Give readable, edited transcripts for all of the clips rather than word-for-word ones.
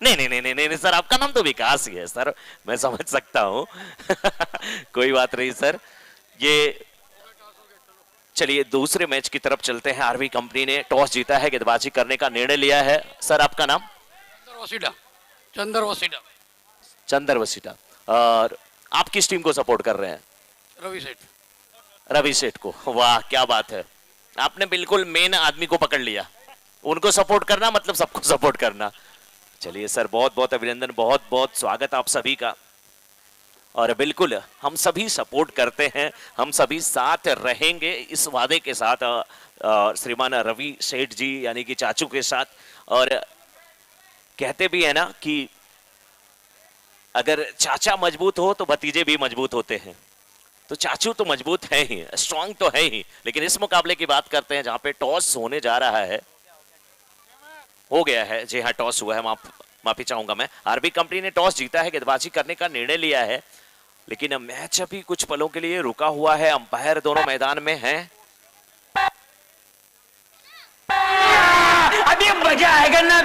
नहीं नहीं नहीं नहीं नहीं सर, आपका नाम तो विकास ही है सर, मैं समझ सकता हूँ। कोई बात नहीं सर। ये चलिए दूसरे मैच की तरफ चलते हैं। आरवी कंपनी ने टॉस जीता है, गेंदबाजी करने का निर्णय लिया है। सर आपका नाम? चंदर वसीडा। चंदर वसीडा। चंदर वसीटा। और आप किस टीम को सपोर्ट कर रहे हैं? रवि सेठ। रवि सेठ को। वाह क्या बात है, आपने बिल्कुल मेन आदमी को पकड़ लिया। उनको सपोर्ट करना मतलब सबको सपोर्ट करना। चलिए सर, बहुत बहुत अभिनंदन, बहुत बहुत स्वागत आप सभी का। और बिल्कुल हम सभी सपोर्ट करते हैं, हम सभी साथ रहेंगे इस वादे के साथ, श्रीमान रवि सेठ जी यानी कि चाचू के साथ। और कहते भी है ना कि अगर चाचा मजबूत हो तो भतीजे भी मजबूत होते हैं। तो चाचू तो मजबूत है ही, स्ट्रांग तो है ही, लेकिन इस मुकाबले की बात करते हैं जहां पे टॉस होने जा रहा है। हो गया है, जी हाँ टॉस हुआ है, माफी चाहूंगा मैं। आरबी कंपनी ने टॉस जीता है, गेंदबाजी करने का निर्णय लिया है, लेकिन मैच अभी कुछ पलों के लिए रुका हुआ है। अंपायर दोनों मैदान में हैं। अभी मजा आएगा ना।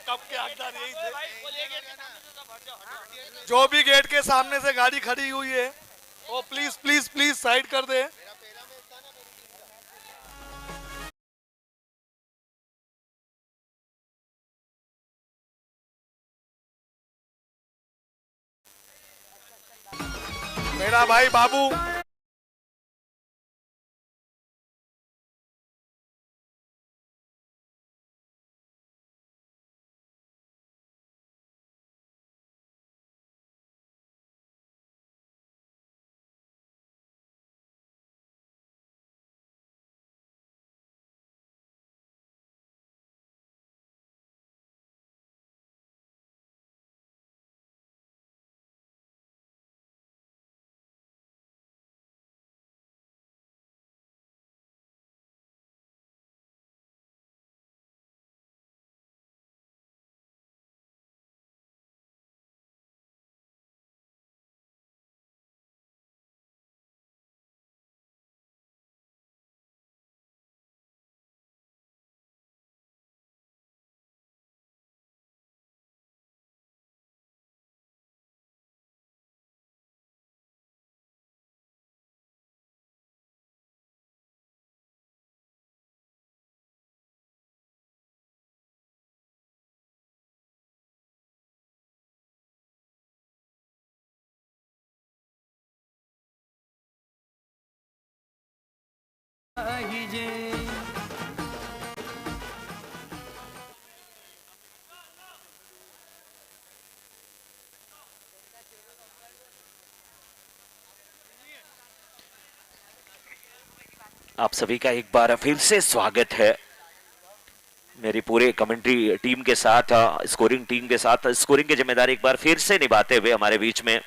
कब के हकदार यही थे। जो भी गेट के सामने से गाड़ी खड़ी हुई है वो प्लीज प्लीज प्लीज साइड कर दे। मेरा भाई बाबू आप सभी का एक बार फिर से स्वागत है मेरी पूरे कमेंट्री टीम के साथ, स्कोरिंग टीम के साथ। स्कोरिंग की जिम्मेदारी एक बार फिर से निभाते हुए हमारे बीच में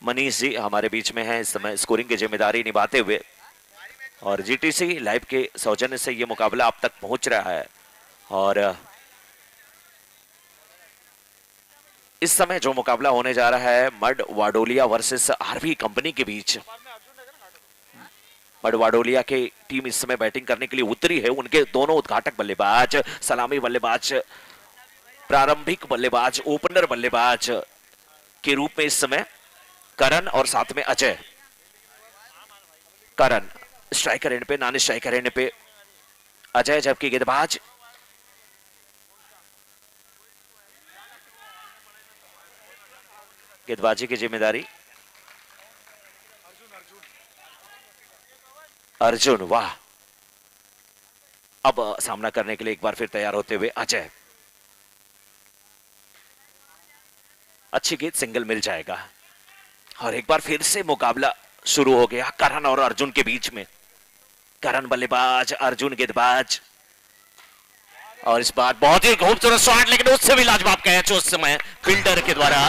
मनीष जी हमारे बीच में हैं इस समय, स्कोरिंग की जिम्मेदारी निभाते हुए। और जीटीसी लाइव के सौजन्य से ये मुकाबला आप तक पहुंच रहा है। और इस समय जो मुकाबला होने जा रहा है मड वाडोलिया वर्सेस आरवी कंपनी के बीच। मड वाडोलिया की टीम इस समय बैटिंग करने के लिए उतरी है। उनके दोनों उद्घाटक बल्लेबाज, सलामी बल्लेबाज, प्रारंभिक बल्लेबाज, ओपनर बल्लेबाज के रूप में इस समय करण और साथ में अजय। करण स्ट्राइकर एंड पे, नॉन स्ट्राइकर एंड पे अजय, जबकि गेंदबाज गेंदबाजी की जिम्मेदारी अर्जुन। वाह अब सामना करने के लिए एक बार फिर तैयार होते हुए अजय। अच्छी गेंद, सिंगल मिल जाएगा। और एक बार फिर से मुकाबला शुरू हो गया करण और अर्जुन के बीच में। करण बल्लेबाज, अर्जुन गेंदबाज। और इस बार बहुत ही खूबसूरत शॉट, लेकिन उससे भी लाजवाब कैच उस समय फील्डर के द्वारा।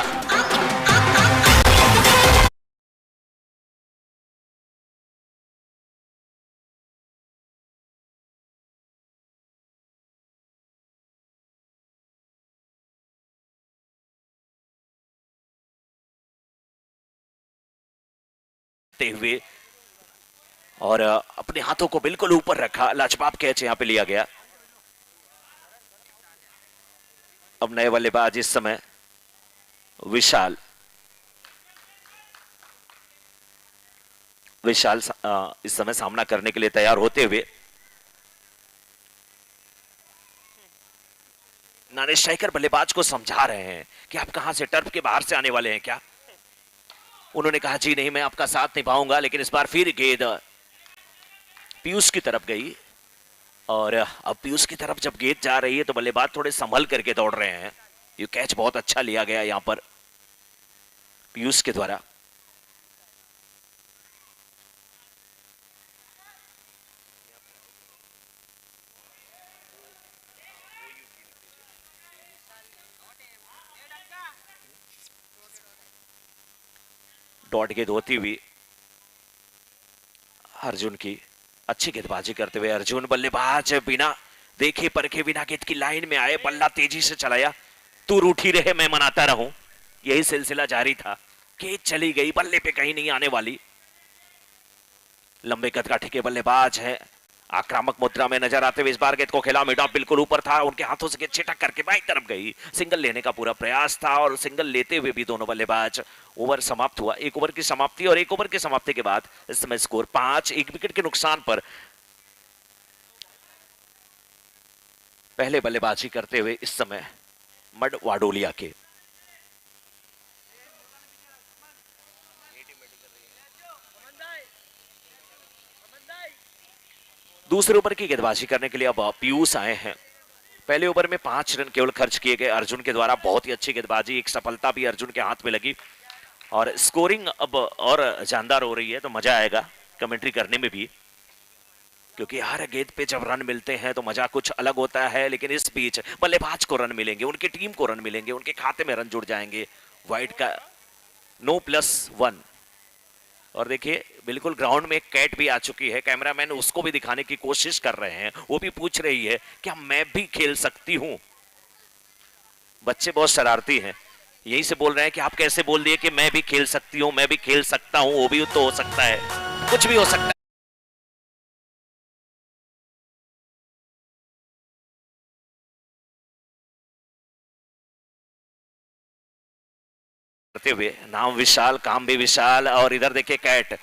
हुए और अपने हाथों को बिल्कुल ऊपर रखा, लाजवाब कैच यहां पे लिया गया। अब नए बल्लेबाज इस समय विशाल। विशाल इस समय सामना करने के लिए तैयार होते हुए। नाने शेखर बल्लेबाज को समझा रहे हैं कि आप कहां से, टर्फ के बाहर से आने वाले हैं क्या? उन्होंने कहा जी नहीं, मैं आपका साथ निभाऊंगा। लेकिन इस बार फिर गेंद पीयूष की तरफ गई। और अब पीयूष की तरफ जब गेंद जा रही है तो बल्लेबाज थोड़े संभल करके दौड़ रहे हैं। ये कैच बहुत अच्छा लिया गया यहां पर पीयूष के द्वारा। डॉट गेंद होती हुई अर्जुन की। अच्छी गेंदबाजी करते हुए अर्जुन बल्लेबाज बिना देखे परखे, बिना गेंद की लाइन में आए, बल्ला तेजी से चलाया। तू रूठी रहे मैं मनाता रहूं, यही सिलसिला जारी था। गेंद चली गई, बल्ले पे कहीं नहीं आने वाली। लंबे कद का ठेके बल्लेबाज है, आक्रामक मुद्रा में नजर आते हुए इस बार गेंद को खेला। मिड ऑफ बिल्कुल ऊपर था, उनके हाथों से गेंद छिटक करके बाईं तरफ गई। सिंगल लेने का पूरा प्रयास था और सिंगल लेते हुए भी दोनों बल्लेबाज। ओवर समाप्त हुआ, एक ओवर की समाप्ति। और एक ओवर की समाप्ति के बाद इस समय स्कोर 5, एक विकेट के नुकसान पर। पहले बल्लेबाजी करते हुए इस समय मड वाडोलिया के। दूसरे ओवर की गेंदबाजी करने के लिए अब पीयूष आए हैं। पहले ओवर में 5 रन केवल खर्च किए गए अर्जुन के द्वारा। बहुत ही अच्छी गेंदबाजी, एक सफलता भी अर्जुन के हाथ में लगी। और स्कोरिंग अब और जानदार हो रही है, तो मजा आएगा कमेंट्री करने में भी, क्योंकि हर गेंद पे जब रन मिलते हैं तो मजा कुछ अलग होता है। लेकिन इस बीच बल्लेबाज को रन मिलेंगे, उनकी टीम को रन मिलेंगे, उनके खाते में रन जुड़ जाएंगे। वाइड का No+1। और देखिए बिल्कुल ग्राउंड में एक कैट भी आ चुकी है। कैमरामैन उसको भी दिखाने की कोशिश कर रहे हैं। वो भी पूछ रही है क्या मैं भी खेल सकती हूं? बच्चे बहुत शरारती हैं, यही से बोल रहे हैं कि आप कैसे बोल दिए कि मैं भी खेल सकती हूं, मैं भी खेल सकता हूं। वो भी तो हो सकता है, कुछ भी हो सकता है। करते हुए नाम विशाल, काम भी विशाल। और इधर देखिए कैट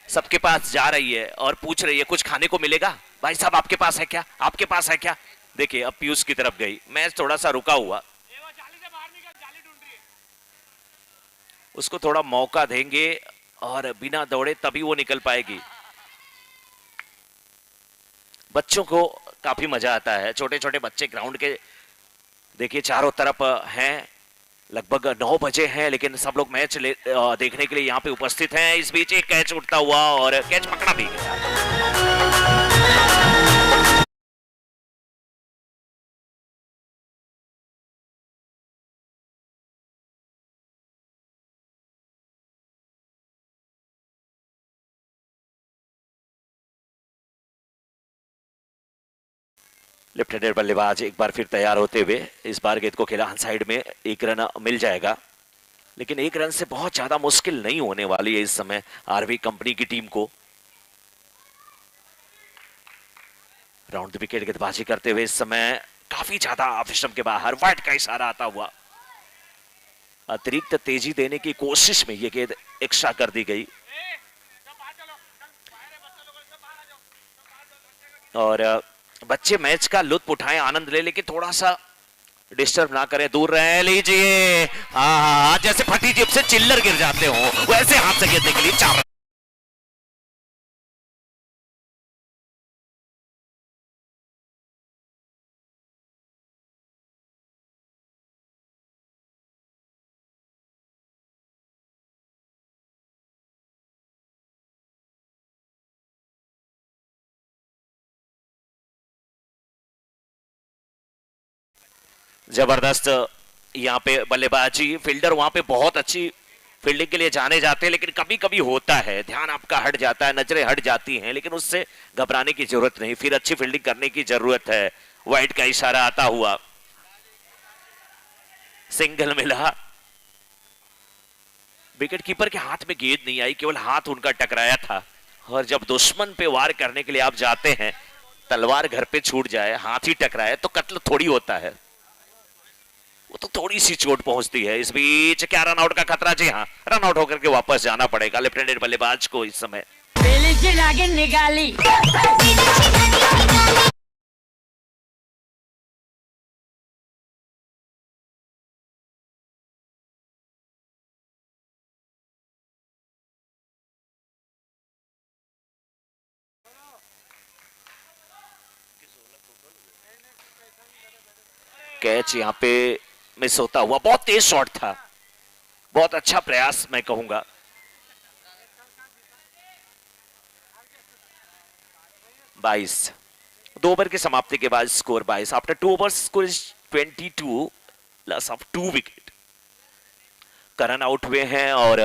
सबके पास जा रही है और पूछ रही है कुछ खाने को मिलेगा भाई साहब, आपके पास है क्या, आपके पास है क्या? देखिए अब पीयूष की तरफ गई, मैच थोड़ा सा रुका हुआ। उसको थोड़ा मौका देंगे और बिना दौड़े तभी वो निकल पाएगी। बच्चों को काफी मजा आता है, छोटे छोटे बच्चे ग्राउंड के देखिए चारों तरफ हैं। लगभग 9 बजे हैं, लेकिन सब लोग मैच देखने के लिए यहाँ पे उपस्थित हैं। इस बीच एक कैच उठता हुआ और कैच पकड़ा भी गया। लेफ्ट हैंडेड बल्लेबाज एक बार फिर तैयार होते हुए इस बार गेंद को खेला साइड में। 1 रन मिल जाएगा, लेकिन 1 रन से बहुत ज्यादा मुश्किल नहीं होने वाली है इस समय आरवी कंपनी की टीम को। राउंड द विकेट गेंदबाजी करते हुए इस समय काफी ज्यादा विषम के बाहर, वाइड का इशारा आता हुआ। अतिरिक्त तेजी देने की कोशिश में यह गेंद एक्स्ट्रा कर दी गई। और बच्चे मैच का लुत्फ उठाएं, आनंद ले, लेकिन थोड़ा सा डिस्टर्ब ना करें, दूर रहे। लीजिए, हाँ, जैसे फटी जिप से चिल्लर गिर जाते हो वैसे हाथ से गिरने के लिए 4 रन। जबरदस्त यहाँ पे बल्लेबाजी, फील्डर वहां पे बहुत अच्छी फील्डिंग के लिए जाने जाते हैं, लेकिन कभी कभी होता है ध्यान आपका हट जाता है, नजरें हट जाती हैं, लेकिन उससे घबराने की जरूरत नहीं, फिर अच्छी फील्डिंग करने की जरूरत है। वाइड का इशारा आता हुआ, सिंगल मिला। विकेट कीपर के हाथ में गेंद नहीं आई, केवल हाथ उनका टकराया था। और जब दुश्मन पे वार करने के लिए आप जाते हैं, तलवार घर पे छूट जाए, हाथ ही टकराए तो कत्ल थोड़ी होता है, वो तो थोड़ी सी चोट पहुंचती है। इस बीच क्या रन आउट का खतरा? जी हाँ, रन आउट होकर के वापस जाना पड़ेगा लेफ्ट हैंडेड बल्लेबाज को इस समय। निकाली कैच यहाँ पे मिस होता हुआ, बहुत तेज शॉट था, बहुत अच्छा प्रयास मैं कहूंगा। बाईस, 2 ओवर की समाप्ति के बाद score 22। After 2 overs score is 22, loss of 2 wicket. Karan out हुए हैं और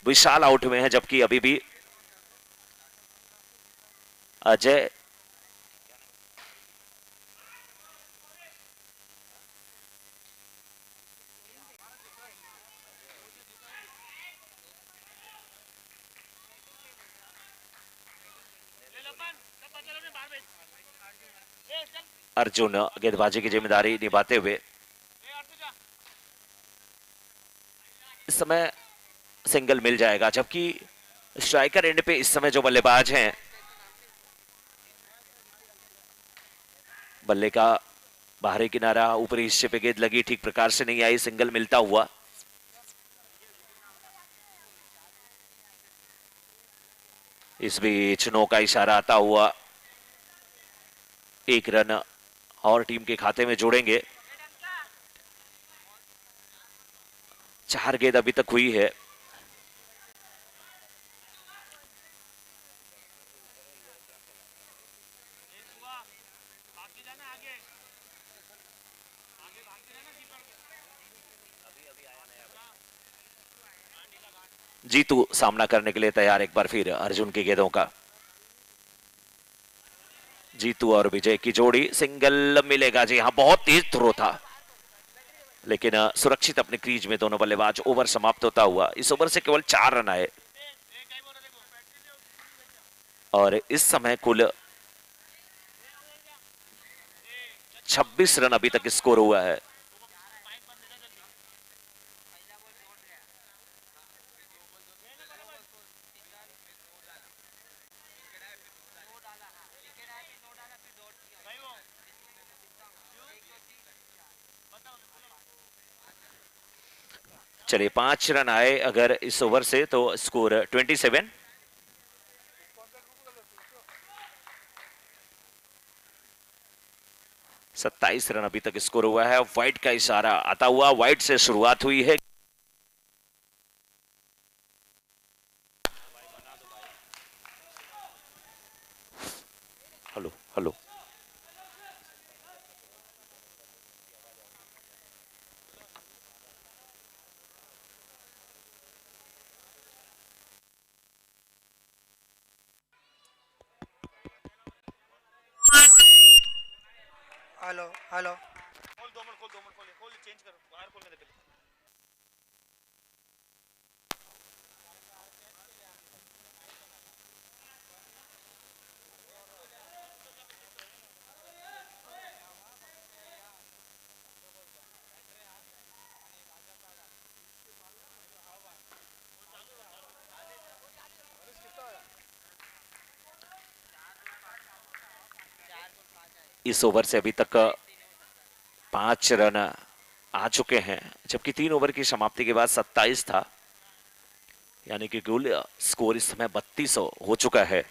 विशाल आउट हुए हैं, जबकि अभी भी अजय अर्जुन गेंदबाजी की जिम्मेदारी निभाते हुए इस समय सिंगल मिल जाएगा, जबकि स्ट्राइकर एंड पे इस समय जो बल्लेबाज हैं, बल्ले का बाहरी किनारा ऊपरी हिस्से पे गेंद लगी, ठीक प्रकार से नहीं आई, सिंगल मिलता हुआ। इस बीच नो का इशारा आता हुआ, 1 रन और टीम के खाते में जोड़ेंगे। 4 गेंद अभी तक हुई है। जीतू सामना करने के लिए तैयार, एक बार फिर अर्जुन की गेंदों का। जीतू और विजय की जोड़ी, सिंगल मिलेगा। जी हाँ, बहुत तेज थ्रो था, लेकिन सुरक्षित अपने क्रीज में दोनों बल्लेबाज। ओवर समाप्त होता हुआ, इस ओवर से केवल 4 रन आए और इस समय कुल 26 रन अभी तक स्कोर हुआ है। चलिए, 5 रन आए अगर इस ओवर से तो स्कोर 27। सत्ताईस रन अभी तक स्कोर हुआ है। वाइड का इशारा आता हुआ, वाइड से शुरुआत हुई है। हेलो हेलो, हेलो हेलो खोल दो मिनट, खोल दो मिनट, खोल चेंज करो, बाहर खोलने दे पहले। इस ओवर से अभी तक 5 रन आ चुके हैं, जबकि 3 ओवर की समाप्ति के बाद 27 था, यानी कि कुल स्कोर इस समय 32 हो चुका है।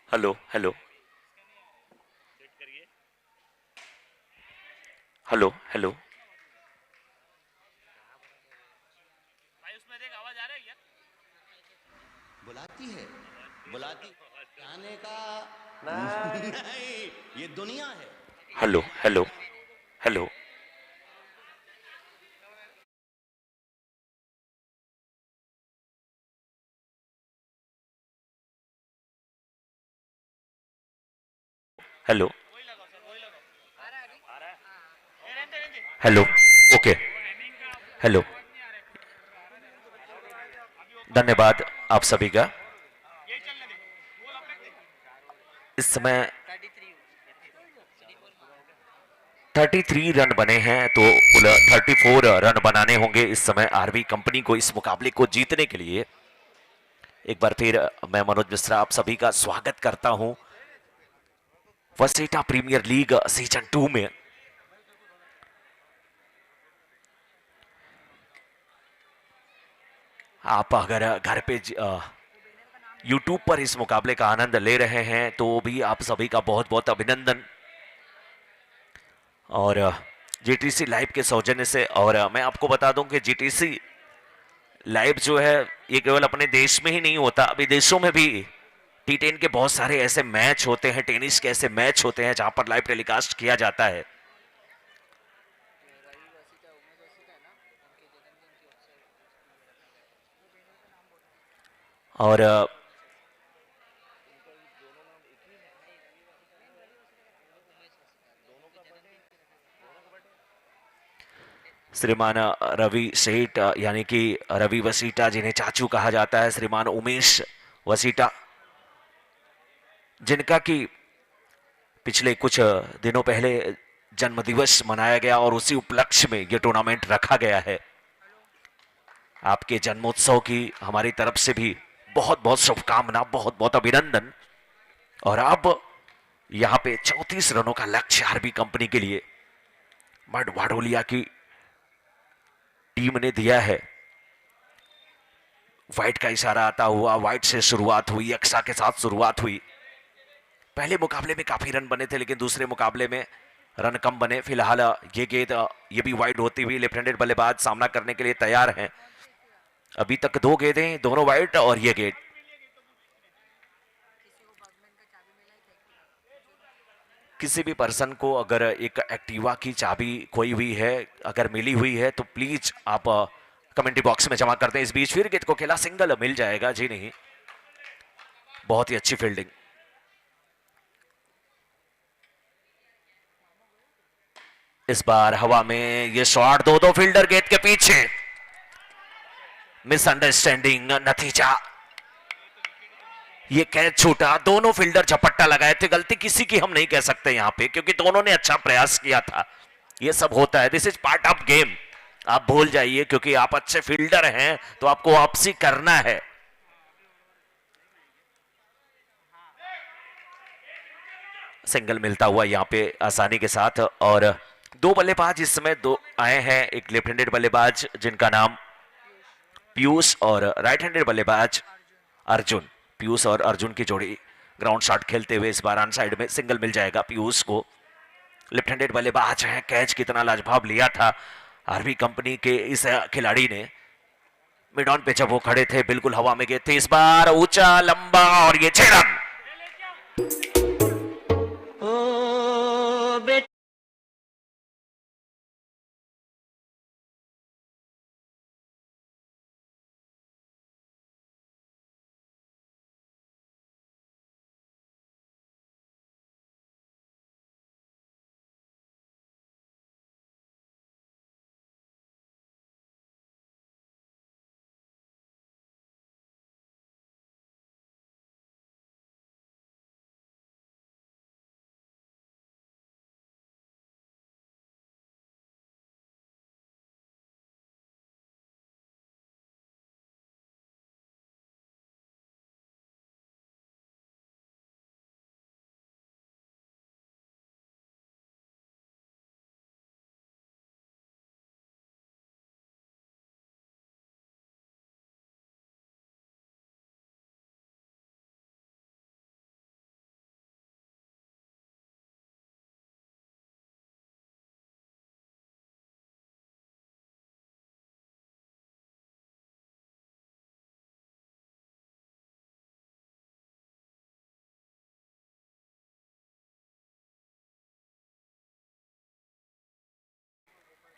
हेलो हेलो हेलो हेलो बुलाती है बुलाती आने का नहीं ये दुनिया है hello hello hello hello hello okay hello धन्यवाद आप सभी का इस समय 33 रन बने हैं तो कुल 34 रन बनाने होंगे इस समय आरबी कंपनी को इस मुकाबले को जीतने के लिए। एक बार फिर मैं मनोज मिश्रा आप सभी का स्वागत करता हूं वसीटा प्रीमियर लीग सीजन 2 में। आप अगर घर पे यूट्यूब पर इस मुकाबले का आनंद ले रहे हैं तो भी आप सभी का बहुत बहुत अभिनंदन। और जीटीसी लाइव के सौजन्य से, और मैं आपको बता दूं कि जीटीसी लाइव जो है ये केवल अपने देश में ही नहीं होता, विदेशों में भी टी10 के बहुत सारे ऐसे मैच होते हैं, टेनिस के ऐसे मैच होते हैं जहां पर लाइव टेलीकास्ट किया जाता है। और श्रीमान रवि सेठ यानी कि रवि वसीटा जिन्हें चाचू कहा जाता है, श्रीमान उमेश वसीटा जिनका कि पिछले कुछ दिनों पहले जन्मदिवस मनाया गया और उसी उपलक्ष्य में यह टूर्नामेंट रखा गया है। आपके जन्मोत्सव की हमारी तरफ से भी बहुत बहुत शुभकामना, बहुत बहुत अभिनंदन। और अब यहां पे 34 रनों का लक्ष्य आरबी कंपनी के लिए मड वाडोलिया की टीम ने दिया है। व्हाइट का इशारा आता हुआ व्हाइट से शुरुआत हुई, अक्सा के साथ शुरुआत हुई। पहले मुकाबले में काफी रन बने थे लेकिन दूसरे मुकाबले में रन कम बने। फिलहाल ये गेंद ये भी वाइड होती हुई लेफ्ट हैंडेड बल्लेबाज सामना करने के लिए तैयार हैं। अभी तक 2 गेंदें दोनों वाइड और ये गेंद। किसी भी पर्सन को अगर एक एक्टिवा की चाबी खोई हुई है, अगर मिली हुई है तो प्लीज आप कमेंट्री बॉक्स में जमा कर दें। इस बीच फिर गेंद को खेला, सिंगल मिल जाएगा जी नहीं। बहुत ही अच्छी फील्डिंग। इस बार हवा में ये शॉट, दो फील्डर गेंद के पीछे, मिसअंडरस्टैंडिंग, नतीजा ये कैच छूटा। दोनों फील्डर झपट्टा लगाए थे, गलती किसी की हम नहीं कह सकते यहां पे क्योंकि दोनों ने अच्छा प्रयास किया था। ये सब होता है, this is part of game. आप भूल जाइए क्योंकि आप अच्छे फील्डर हैं तो आपको वापसी करना है। सिंगल मिलता हुआ यहां पे आसानी के साथ। और 2 बल्लेबाज इस समय 2 आए हैं, एक लेफ्ट हैंडेड बल्लेबाज जिनका नाम पीयूष और राइट हैंडेड बल्लेबाज अर्जुन। पीयूष और अर्जुन की जोड़ी ग्राउंड शॉट खेलते हुए इस बार ऑन साइड में सिंगल मिल जाएगा पीयूष को। लेफ्ट हैंडेड बल्लेबाज है, कैच कितना लाजवाब लिया था आरबी कंपनी के इस खिलाड़ी ने। मिड ऑन पे जब वो खड़े थे बिल्कुल हवा में गए थे, इस बार ऊंचा लंबा और ये 6 रन।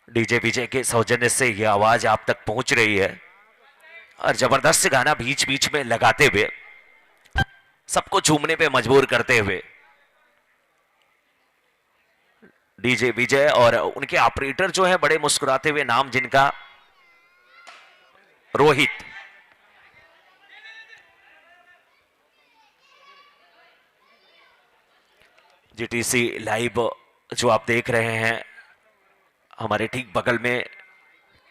डीजे विजय के सौजन्य से यह आवाज आप तक पहुंच रही है और जबरदस्त गाना बीच बीच में लगाते हुए सबको झूमने पे मजबूर करते हुए डीजे विजय और उनके ऑपरेटर जो है बड़े मुस्कुराते हुए, नाम जिनका रोहित। जीटीसी लाइव जो आप देख रहे हैं, हमारे ठीक बगल में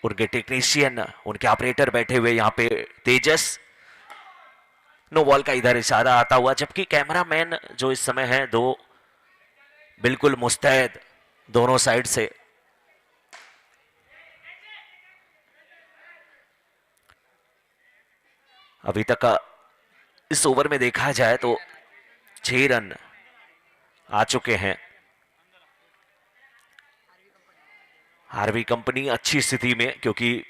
उनके टेक्नीशियन, उनके ऑपरेटर बैठे हुए यहां पे तेजस। नो बॉल का इधर इशारा आता हुआ, जबकि कैमरामैन जो इस समय है दो बिल्कुल मुस्तैद दोनों साइड से। अभी तक इस ओवर में देखा जाए तो 6 रन आ चुके हैं। आरवी कंपनी अच्छी स्थिति में, क्योंकि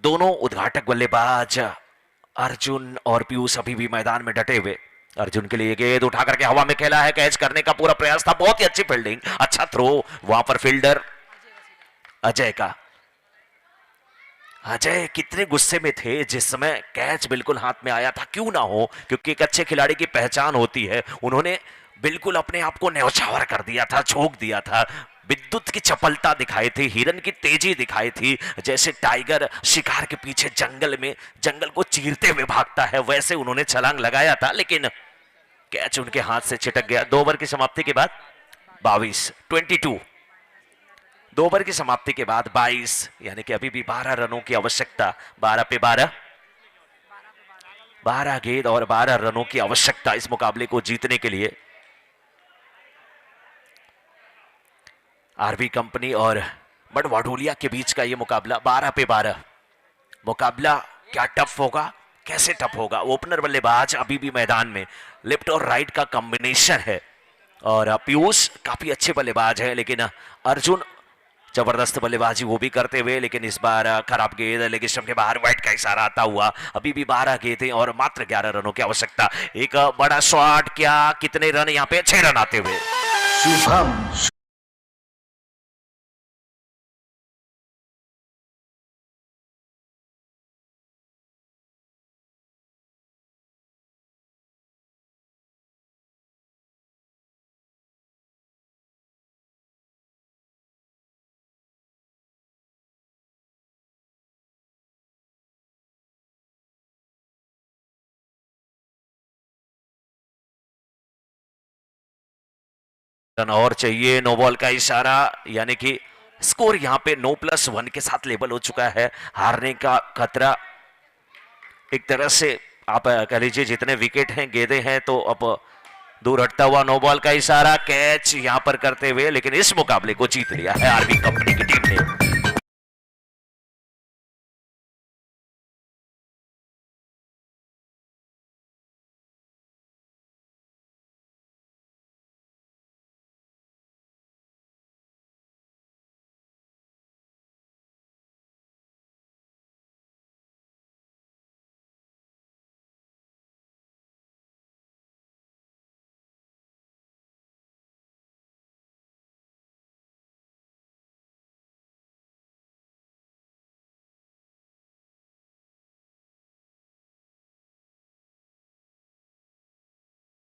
दोनों उद्घाटक बल्लेबाज अर्जुन और पीयूष अभी भी मैदान में डटे हुए। अर्जुन के लिए गेंद उठा करके हवा में खेला है, कैच करने का पूरा प्रयास था, बहुत ही अच्छी फील्डिंग, अच्छा थ्रो वहां पर फील्डर अजय का। अजय कितने गुस्से में थे जिस समय कैच बिल्कुल हाथ में आया था, क्यों ना हो, क्योंकि एक अच्छे खिलाड़ी की पहचान होती है। उन्होंने बिल्कुल अपने आप को न्यौछावर कर दिया था, झोंक दिया था, विद्युत की चपलता दिखाई थी, हिरन की तेजी दिखाई थी, जैसे टाइगर शिकार के पीछे जंगल में जंगल को चीरते हुए भागता है, वैसे उन्होंने छलांग लगाया था, लेकिन कैच उनके हाथ से छिटक गया। 2 ओवर की समाप्ति के बाद 22 2 ओवर की समाप्ति के बाद 22, यानी कि अभी भी 12 रनों की आवश्यकता। 12 पे 12 गेंद और 12 रनों की आवश्यकता इस मुकाबले को जीतने के लिए। आरवी कंपनी और बड़वाडोलिया के बीच का यह मुकाबला 12 पे 12। मुकाबला क्या टफ होगा, कैसे टफ होगा। ओपनर बल्लेबाज अभी भी मैदान में, लेफ्ट और राइट का कॉम्बिनेशन है, और पीयूष काफी अच्छे बल्लेबाज है, लेकिन अर्जुन जबरदस्त बल्लेबाजी वो भी करते हुए, लेकिन इस बार खराब गेंद लेग स्टंप के बाहर, वाइड का इशारा आता हुआ। अभी भी 12 गेंदें और मात्र 11 रनों की आवश्यकता। एक बड़ा शॉट, क्या कितने रन यहाँ पे? 6 रन आते हुए। शुभम रन और चाहिए, नो बॉल का इशारा, यानी कि स्कोर यहां पे 9+1 के साथ लेबल हो चुका है। हारने का खतरा एक तरह से आप कह लीजिए, जितने विकेट हैं, गेंदें हैं, तो अब दूर हटता हुआ। नो बॉल का इशारा, कैच यहां पर करते हुए, लेकिन इस मुकाबले को जीत लिया है आरवी कंपनी की टीम ने।